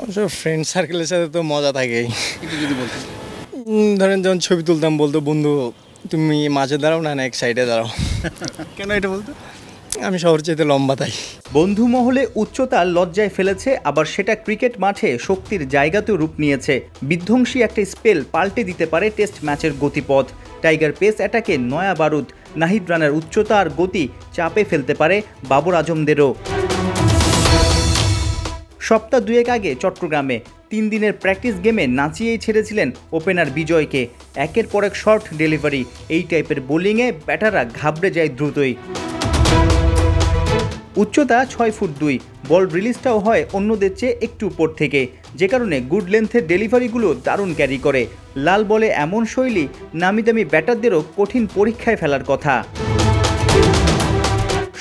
অবশ্য ফ্রেন্ড সার্কেলের সাথে তো মজা থাকেই। একটু যদি বলতেন। ধরেন যখন ছবি তুলতাম বলতো, বন্ধু তুমি মাঝে দাঁড়াও না এক সাইডে দাঁড়াও। কেন এটা বলতো? আমি সবার চাইতে লম্বা তাই। বন্ধু মহলে উচ্চতা লজ্জায় ফেলেছে, আবার সেটা ক্রিকেট মাঠে শক্তির জায়গাতেও রূপ নিয়েছে। বিধ্বংসী একটা স্পেল পাল্টে দিতে পারে টেস্ট ম্যাচের গতিপথ। টাইগার পেস অ্যাটাকে নয়া বারুদ। নাহিদ রানার উচ্চতা আর গতি চাপে ফেলতে পারে বাবর আজমদেরও। সপ্তাহ দুয়েক আগে চট্টগ্রামে 3 দিনের প্র্যাকটিস গেমে নাচিয়েই ছেড়েছিলেন ওপেনার বিজয়কে। একের পর এক শর্ট ডেলিভারি, এই টাইপের বোলিংয়ে ব্যাটাররা ঘাবড়ে যায় দ্রুতই। উচ্চতা 6 ফুট 2, বল রিলিজটাও হয় অন্যদের চেয়ে একটু উপর থেকে, যে কারণে গুড লেন্থের ডেলিভারিগুলো দারুণ ক্যারি করে। লাল বলে এমন শৈলী নামিদামি ব্যাটারদেরও কঠিন পরীক্ষায় ফেলার কথা।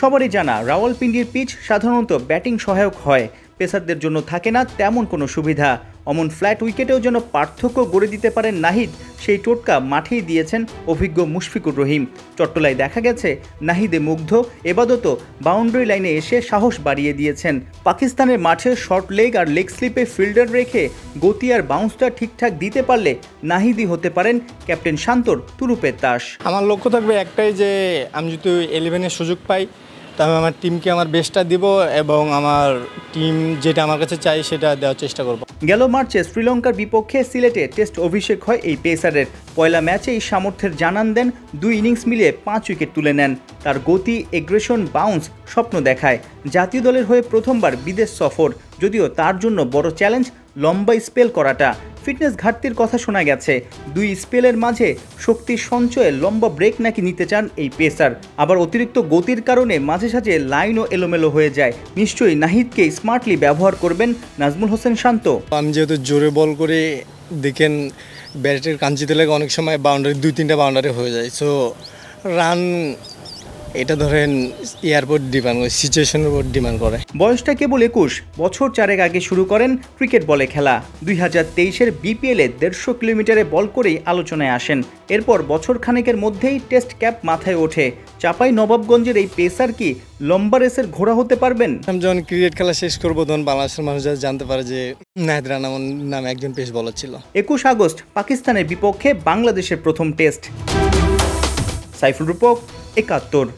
সবারই জানা রাওয়ালপিন্ডির পিচ সাধারণত ব্যাটিং সহায়ক হয়, পেসারদের জন্য থাকে না তেমন কোনো সুবিধা। অমন ফ্ল্যাট উইকেটেও যেন পার্থক্য গড়ে দিতে পারেন নাহিদ, সেই টোটকা মাঠেই দিয়েছেন অভিজ্ঞ মুশফিকুর রহিম। চট্টলায় দেখা গেছে নাহিদে মুগ্ধ, এবাদত বাউন্ডারি লাইনে এসে সাহস বাড়িয়ে দিয়েছেন। পাকিস্তানের মাঠে শর্ট লেগ আর লেগ স্লিপে ফিল্ডার রেখে গতি আর বাউন্সটা ঠিকঠাক দিতে পারলে নাহিদই হতে পারেন ক্যাপ্টেন শান্তর তুরুপের তাস। আমার লক্ষ্য থাকবে একটাই, যে আমি যদি 11-এর সুযোগ পাই তবে আমার টিমকে আমার বেস্টটা দিব এবং আমার টিম যেটা আমার কাছে চাই সেটা দেওয়ার চেষ্টা করব। গেল মার্চে শ্রীলঙ্কার বিপক্ষে সিলেটে টেস্ট অভিষেক হয় এই পেসারের। পয়লা ম্যাচে এই সামর্থ্যের জানান দেন, 2 ইনিংস মিলিয়ে 5 উইকেট তুলে নেন। তার গতি, এগ্রেশন, বাউন্স স্বপ্ন দেখায়। জাতীয় দলের হয়ে প্রথমবার বিদেশ সফর, যদিও তার জন্য বড় চ্যালেঞ্জ লম্বা স্পেল করাটা। ফিটনেস ঘাটতির কথা শোনা গেছে। 2 স্পেলের মাঝে শক্তির সঞ্চয়ে লম্বা ব্রেক নাকি নিতে চান এই পেসার। আবার অতিরিক্ত গতির কারণে মাঝে সাঝে লাইনও এলোমেলো হয়ে যায়। নিশ্চয়ই নাহিদকে স্মার্টলি ব্যবহার করবেন নাজমুল হোসেন শান্ত। আমি যেহেতু জোরে বল করে, দেখেন ব্যাটের কাঞ্চিতে লেগে অনেক সময় বাউন্ডারি 2-3টা বাউন্ডারি হয়ে যায়। সো রান এটা ধরেন ইয়ার উপর ডিপেন্ড করে, সিচুয়েশনের উপর ডিপেন্ড করে। বয়সটা কেবল 21, বছর 4 আগে শুরু করেন ক্রিকেট বলে খেলা। 2023-এর বিপিএলে 150 কিলোমিটারে বল করেই আলোচনায় আসেন। এরপর বছর খানেকের মধ্যেই টেস্ট ক্যাপ মাথায় ওঠে। চাপাই নবাবগঞ্জের এই পেসার কি লম্বা রেসের ঘোড়া হতে পারবেন? আমি যখন ক্রিকেট খেলা শেষ করবো তখন বাংলাদেশের মানুষ যাতে জানতে পারে যে নাহিদ রানা নামে একজন পেস বলার ছিল। 21 আগস্ট পাকিস্তানের বিপক্ষে বাংলাদেশের প্রথম টেস্ট। সাইফুল রূপক, 71।